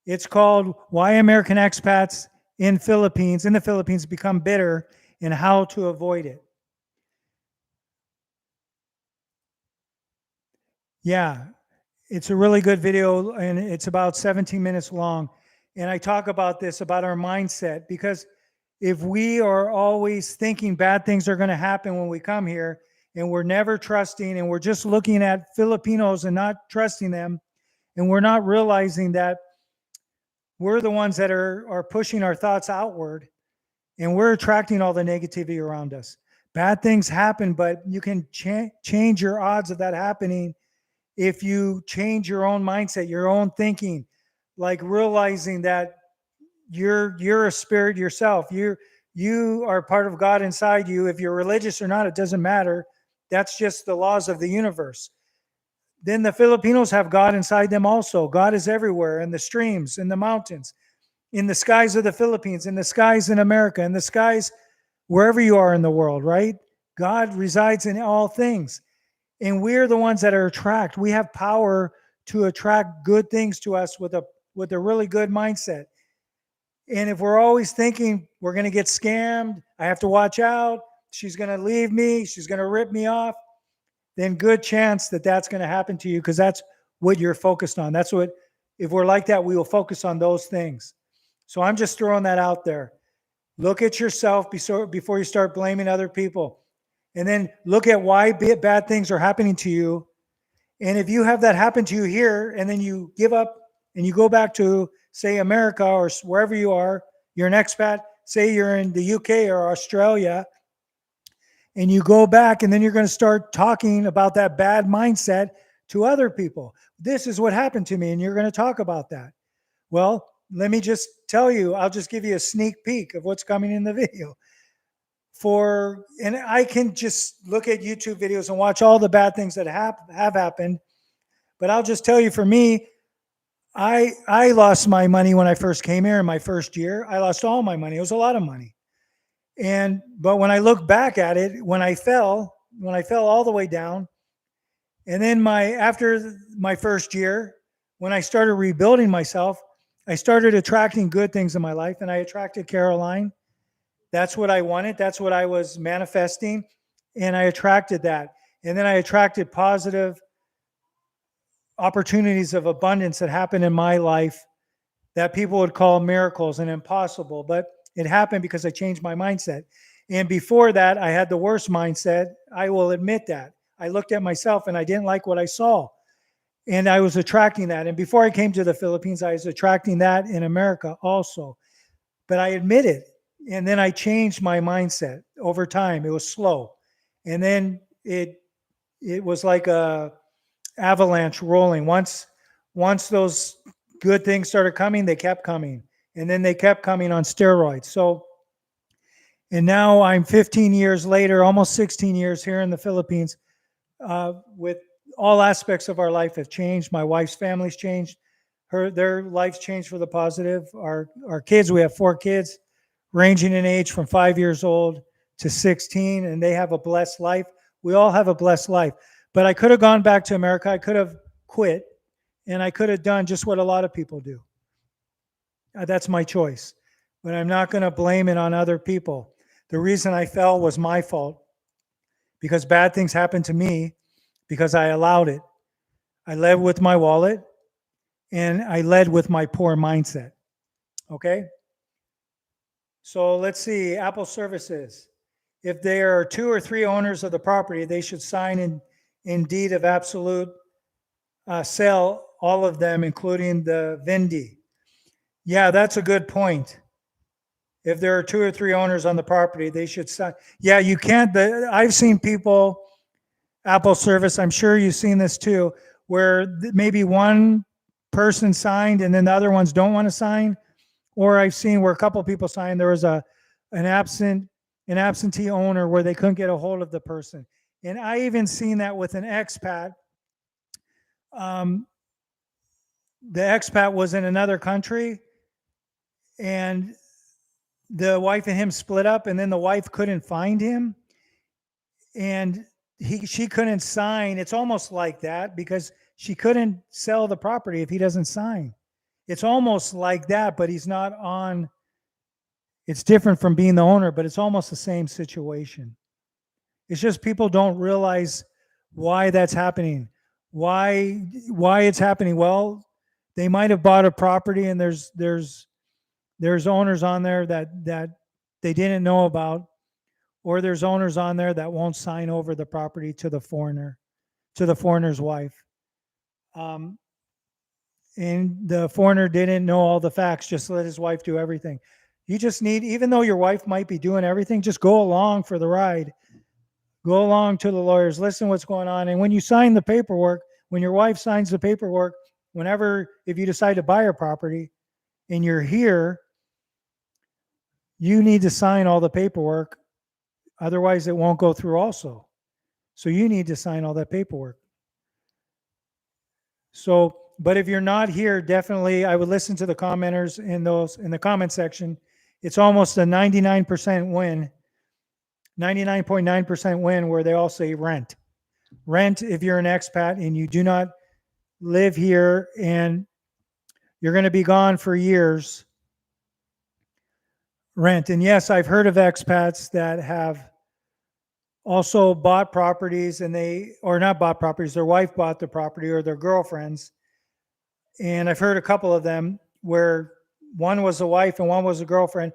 It's called Why American Expats in the Philippines Become Bitter and How to Avoid It. Yeah, it's a really good video, and it's about 17 minutes long. And I talk about this, about our mindset, because if we are always thinking bad things are going to happen when we come here, and we're never trusting, and we're just looking at Filipinos and not trusting them, and we're not realizing that we're the ones that are pushing our thoughts outward, and we're attracting all the negativity around us. Bad things happen, but you can change your odds of that happening if you change your own mindset, your own thinking, like realizing that you're a spirit yourself. You are part of God inside you. If you're religious or not, it doesn't matter. That's just the laws of the universe. Then the Filipinos have God inside them also. God is everywhere, in the streams, in the mountains, in the skies of the Philippines, in the skies in America, in the skies wherever you are in the world, right? God resides in all things. And we're the ones that are attract. We have power to attract good things to us with a really good mindset. And if we're always thinking we're going to get scammed, I have to watch out, she's going to leave me, she's going to rip me off, then good chance that that's going to happen to you, because that's what you're focused on. That's what, if we're like that, we will focus on those things. So I'm just throwing that out there. Look at yourself before you start blaming other people. And then look at why bad things are happening to you. And if you have that happen to you here, and then you give up and you go back to, say, America or wherever you are, you're an expat, say you're in the UK or Australia, and you go back, and then you're going to start talking about that bad mindset to other people. This is what happened to me, and you're going to talk about that. Well, let me just tell you, I'll just give you a sneak peek of what's coming in the video. And I can just look at YouTube videos and watch all the bad things that have happened. But I'll just tell you, for me, I lost my money when I first came here in my first year. I lost all my money. It was a lot of money. But when I look back at it, when I fell all the way down, and then after my first year, when I started rebuilding myself, I started attracting good things in my life, and I attracted Caroline. That's what I wanted. That's what I was manifesting. And I attracted that. And then I attracted positive opportunities of abundance that happened in my life that people would call miracles and impossible. But it happened because I changed my mindset. And before that, I had the worst mindset. I will admit that. I looked at myself and I didn't like what I saw. And I was attracting that. And before I came to the Philippines, I was attracting that in America also. But I admit it. And then I changed my mindset over time. It was slow. And then it was like a avalanche rolling. Once those good things started coming, they kept coming. And then they kept coming on steroids. So, and now I'm 15 years later, almost 16 years here in the Philippines, with all aspects of our life have changed. My wife's family's changed. Their life's changed for the positive. Our kids, we have 4 kids, ranging in age from 5 years old to 16, and they have a blessed life. We all have a blessed life. But I could have gone back to America. I could have quit, and I could have done just what a lot of people do. That's my choice. But I'm not going to blame it on other people. The reason I fell was my fault, because bad things happened to me because I allowed it. I led with my wallet, and I led with my poor mindset. Okay? So let's see, Apple services. If there are 2 or 3 owners of the property, they should sign in deed of absolute sale, all of them, including the vendee. Yeah, that's a good point. If there are 2 or 3 owners on the property, they should sign. Yeah, you can't. I've seen people, Apple service, I'm sure you've seen this too, where maybe one person signed and then the other ones don't want to sign. Or I've seen where a couple of people signed, there was an absentee owner where they couldn't get a hold of the person. And I even seen that with an expat. The expat was in another country, and the wife and him split up, and then the wife couldn't find him. and she couldn't sign. It's almost like that because she couldn't sell the property if he doesn't sign. It's almost like that, but he's not on. It's different from being the owner, but it's almost the same situation. It's just people don't realize why that's happening. Why it's happening? Well, they might have bought a property and there's owners on there that they didn't know about, or there's owners on there that won't sign over the property to the foreigner's wife. And the foreigner didn't know all the facts, just let his wife do everything. You just need, even though your wife might be doing everything, just go along for the ride. Go along to the lawyers, listen what's going on. And when you sign the paperwork, when your wife signs the paperwork, whenever, if you decide to buy a property and you're here, you need to sign all the paperwork. Otherwise, it won't go through also. So you need to sign all that paperwork. So, but if you're not here, definitely I would listen to the commenters in the comment section. It's almost a 99% win, 99.9% win where they all say rent. Rent if you're an expat and you do not live here and you're going to be gone for years. Rent. And yes, I've heard of expats that have also bought properties and or not bought properties, their wife bought the property or their girlfriends. And I've heard a couple of them where one was a wife and one was a girlfriend.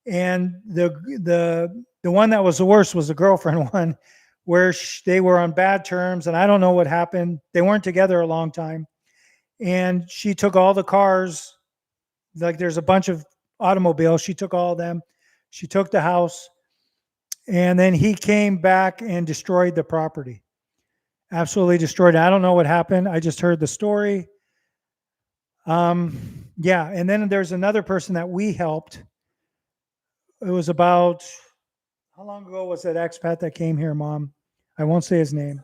And the one that was the worst was the girlfriend one, where they were on bad terms. And I don't know what happened. They weren't together a long time. And she took all the cars, like there's a bunch of automobiles. She took all of them. She took the house. And then he came back and destroyed the property. Absolutely destroyed it. I don't know what happened. I just heard the story. Yeah. And then there's another person that we helped. It was about, how long ago was that expat that came here, Mom? I won't say his name.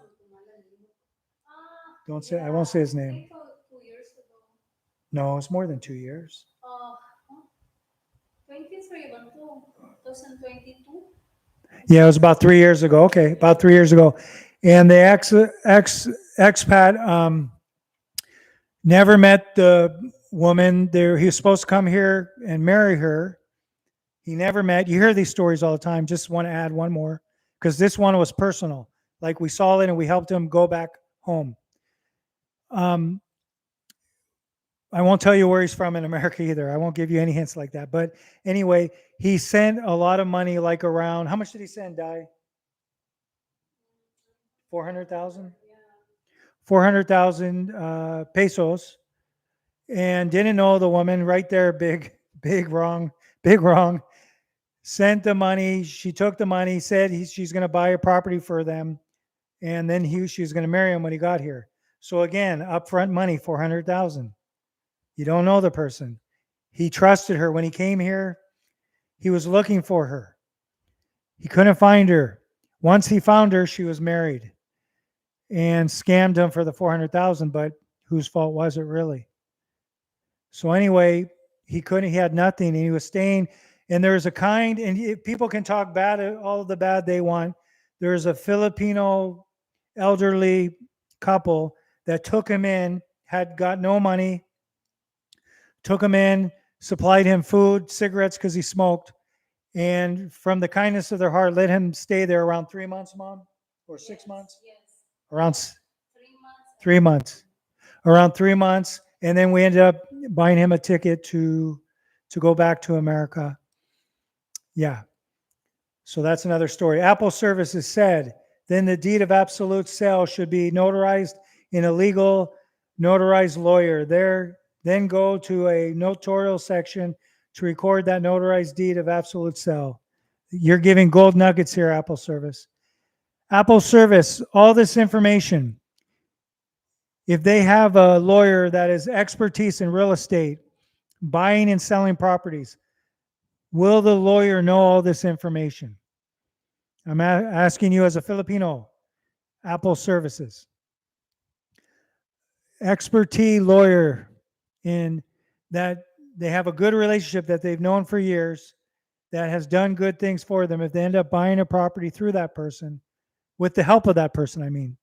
I won't say his name. 2 years ago. No, it's more than 2 years. 23 ba to? 2022? Yeah, it was about 3 years ago. Okay, about 3 years ago. And the expat never met the woman. There, he was supposed to come here and marry her. He never met. You hear these stories all the time. Just want to add one more because this one was personal. Like we saw it and we helped him go back home. I won't tell you where he's from in America either. I won't give you any hints like that. But anyway, he sent a lot of money, like around, how much did he send, Di? 400,000? 400,000 pesos. And didn't know the woman right there. Big wrong. Sent the money. She took the money, said she's going to buy a property for them. And then she was going to marry him when he got here. So again, upfront money, 400,000. You don't know the person. He trusted her. When he came here, he was looking for her. He couldn't find her. Once he found her, she was married and scammed him for the 400,000, but whose fault was it really? So anyway, he had nothing and he was staying. And there's a kind, and people can talk bad, all of the bad they want. There's a Filipino elderly couple that took him in, had got no money, took him in, supplied him food, cigarettes because he smoked, and from the kindness of their heart, let him stay there around 3 months, Mom, or 6 months? Yes. Around 3 months. 3 months. Around 3 months, and then we ended up buying him a ticket to go back to America. Yeah. So that's another story. Apple Services said, then the deed of absolute sale should be notarized in a legal notarized lawyer. Then go to a notarial section to record that notarized deed of absolute sale. You're giving gold nuggets here, Apple Service. Apple Service, all this information. If they have a lawyer that has expertise in real estate, buying and selling properties, will the lawyer know all this information? I'm asking you as a Filipino, Apple Services. Expertise lawyer in that they have a good relationship that they've known for years that has done good things for them. If they end up buying a property through that person, with the help of that person, I mean.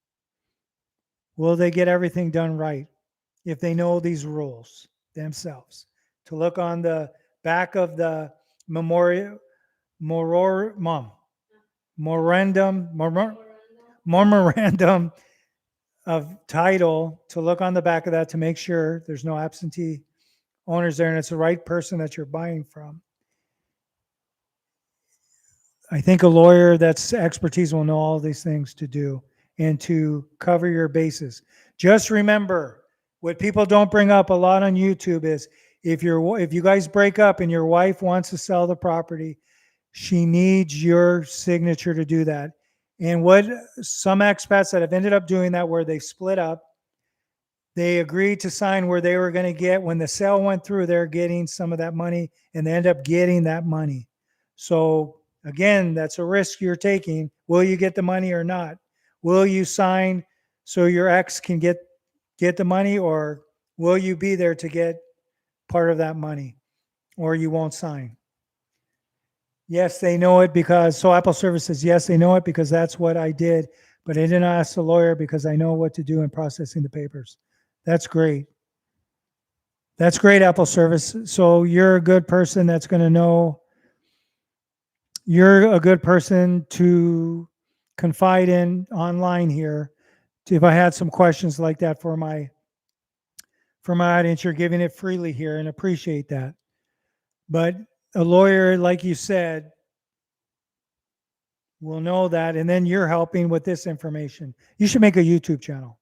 Will they get everything done right if they know these rules themselves? To look on the back of the memorial, memorandum of title, to look on the back of that to make sure there's no absentee owners there and it's the right person that you're buying from. I think a lawyer that's expertise will know all these things to do and to cover your bases. Just remember, what people don't bring up a lot on YouTube is if you guys break up and your wife wants to sell the property, she needs your signature to do that. And what some expats that have ended up doing that, where they split up, they agreed to sign where they were going to get, when the sale went through, they're getting some of that money and they end up getting that money. So again, that's a risk you're taking. Will you get the money or not? Will you sign so your ex can get the money, or will you be there to get part of that money, or you won't sign? Yes, they know it because, so Apple Service says, yes, they know it because that's what I did, but I didn't ask the lawyer because I know what to do in processing the papers. That's great. That's great, Apple Service. So you're a good person that's going to know. You're a good person to confide in online here. If I had some questions like that for my audience, you're giving it freely here and appreciate that. But a lawyer, like you said, will know that, and then you're helping with this information. You should make a YouTube channel,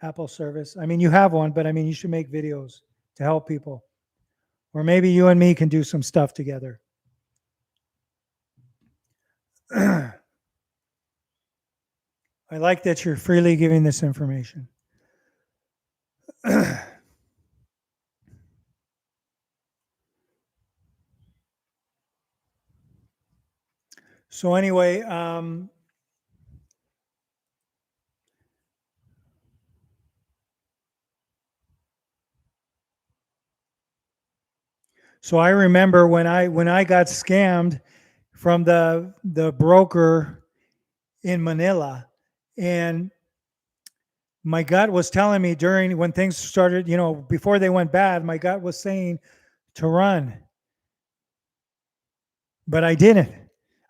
Apple Service. I mean, you have one, but I mean, you should make videos to help people. Or maybe you and me can do some stuff together. I like that you're freely giving this information. So anyway, so I remember when I got scammed from the broker in Manila, and my gut was telling me when things started, before they went bad, my gut was saying to run. But I didn't.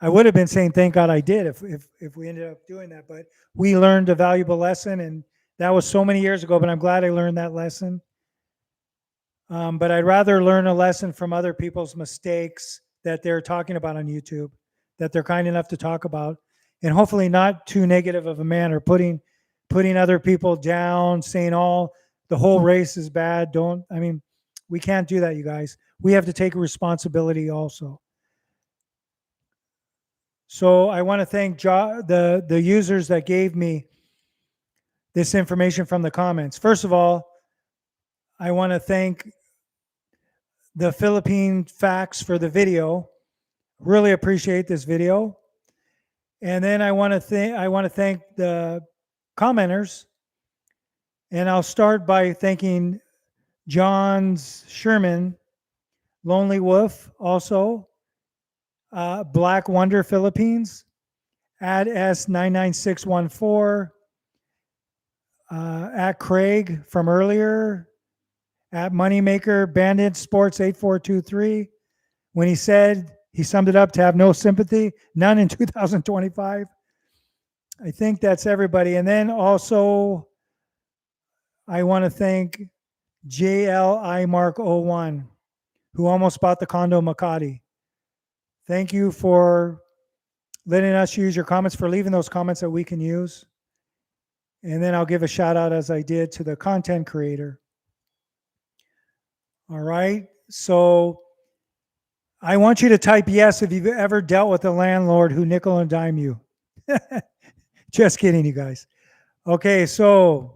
I would have been saying, thank God I did if we ended up doing that. But we learned a valuable lesson, and that was so many years ago, but I'm glad I learned that lesson. But I'd rather learn a lesson from other people's mistakes that they're talking about on YouTube, that they're kind enough to talk about, and hopefully not too negative of a manner, putting other people down, saying the whole race is bad. We can't do that, you guys. We have to take responsibility also. So I want to thank the users that gave me this information from the comments. First of all, I want to thank the Philippine Facts for the video. Really appreciate this video. And then I want to thank the commenters. And I'll start by thanking John's Sherman, Lonely Wolf, also Black Wonder Philippines, at S99614, at Craig from earlier, at Moneymaker Bandit Sports 8423, when he said, he summed it up to have no sympathy, none in 2025. I think that's everybody. And then also, I want to thank JLI Mark 01, who almost bought the condo Makati. Thank you for letting us use your comments, for leaving those comments that we can use. And then I'll give a shout out, as I did, to the content creator. All right. So I want you to type yes if you've ever dealt with a landlord who nickel and dime you. Just kidding, you guys. Okay, so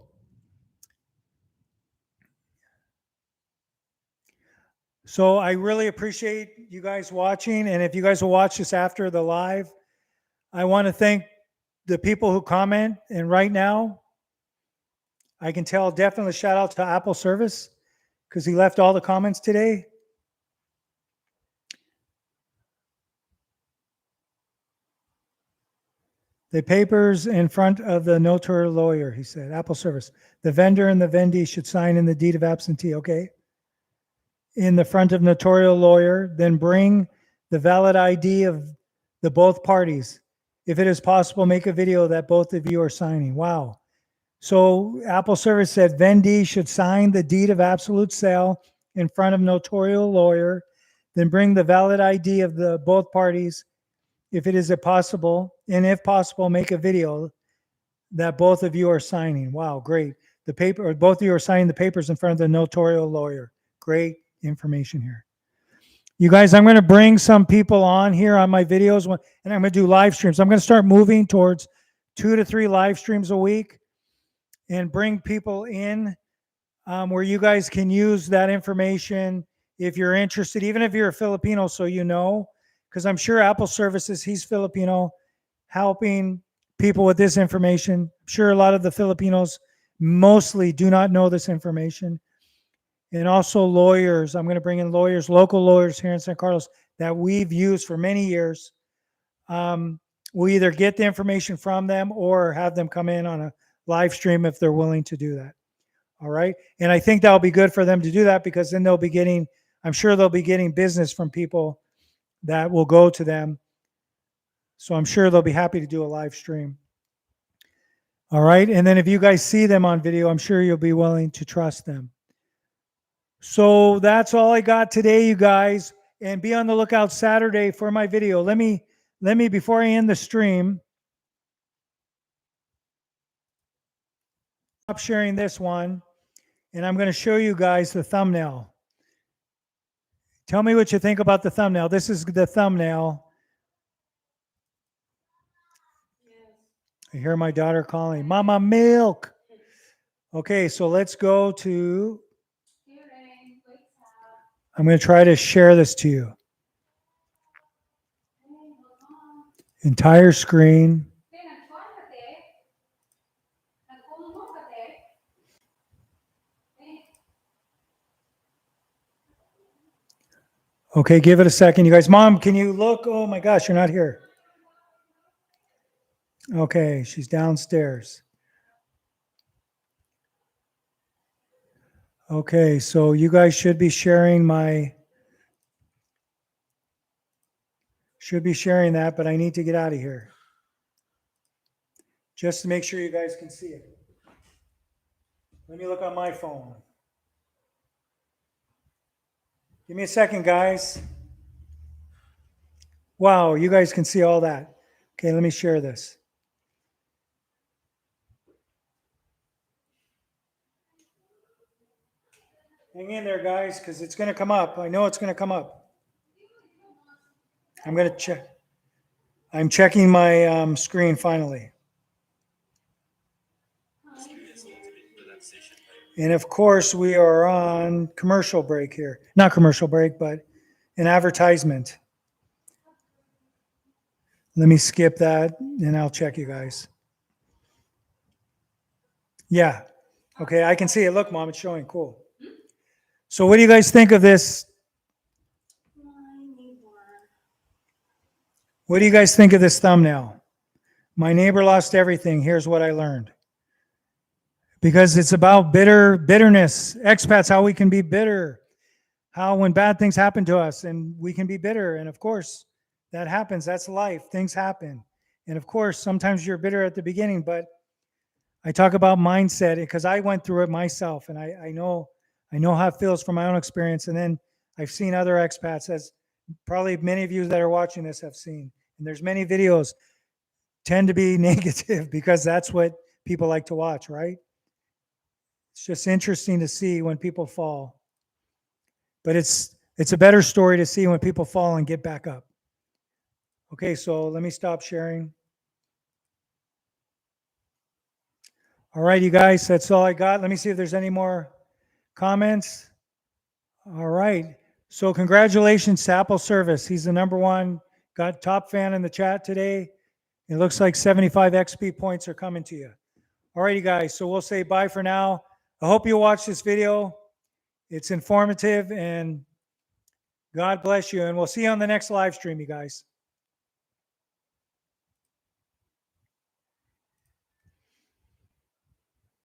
I really appreciate you guys watching. And if you guys will watch this after the live, I want to thank the people who comment. And right now, I can tell, definitely shout out to Apple Service, because he left all the comments today. The papers in front of the notary lawyer, he said. Apple service. The vendor and the vendee should sign in the deed of absentee, okay? In the front of notarial lawyer, then bring the valid ID of the both parties. If it is possible, make a video that both of you are signing. Wow. So Apple service said vendee should sign the deed of absolute sale in front of notarial lawyer, then bring the valid ID of the both parties. If it is possible, and if possible, make a video that both of you are signing. Wow, great. The paper, or both of you are signing the papers in front of the notarial lawyer. Great information here. You guys, I'm going to bring some people on here on my videos, and I'm going to do live streams. I'm going to start moving towards 2 to 3 live streams a week and bring people in where you guys can use that information if you're interested, even if you're a Filipino, so you know, because I'm sure Apple Services, he's Filipino, helping people with this information. I'm sure a lot of the Filipinos mostly do not know this information. And also lawyers. I'm going to bring in lawyers, local lawyers here in San Carlos that we've used for many years. We either get the information from them or have them come in on a live stream if they're willing to do that. All right. And I think that'll be good for them to do that because then they'll be getting, I'm sure they'll be getting business from people that will go to them. So I'm sure they'll be happy to do a live stream. All right. And then if you guys see them on video, I'm sure you'll be willing to trust them. So that's all I got today, you guys. And be on the lookout Saturday for my video. Let me, before I end the stream, stop sharing this one. And I'm going to show you guys the thumbnail. Tell me what you think about the thumbnail. This is the thumbnail. I hear my daughter calling, Mama Milk. Okay, so let's go to, I'm going to try to share this to you. Entire screen. Okay, give it a second, you guys. Mom, can you look? Oh my gosh, you're not here. Okay, she's downstairs. Okay, so you guys should be sharing that, but I need to get out of here. Just to make sure you guys can see it. Let me look on my phone. Give me a second, guys. Wow, you guys can see all that. Okay, let me share this. Hang in there, guys, because it's going to come up. I know it's going to come up. I'm going to check. I'm checking my screen finally. And of course, we are on commercial break here. Not commercial break, but an advertisement. Let me skip that and I'll check you guys. Yeah. Okay, I can see it. Look, Mom, it's showing. Cool. So what do you guys think of this? What do you guys think of this thumbnail? My neighbor lost everything. Here's what I learned. Because it's about bitterness. Expats, how we can be bitter. How when bad things happen to us and we can be bitter. And of course, that happens. That's life. Things happen. And of course, sometimes you're bitter at the beginning, but I talk about mindset because I went through it myself and I know how it feels from my own experience. And then I've seen other expats, as probably many of you that are watching this have seen. And there's many videos tend to be negative because that's what people like to watch, right? It's just interesting to see when people fall. But it's a better story to see when people fall and get back up. Okay, so let me stop sharing. All right, you guys, that's all I got. Let me see if there's any more comments. All right. So congratulations to Apple Service. He's the #1. Got top fan in the chat today. It looks like 75 XP points are coming to you. All right, you guys. So we'll say bye for now. I hope you watch this video. It's informative and God bless you. And we'll see you on the next live stream, you guys.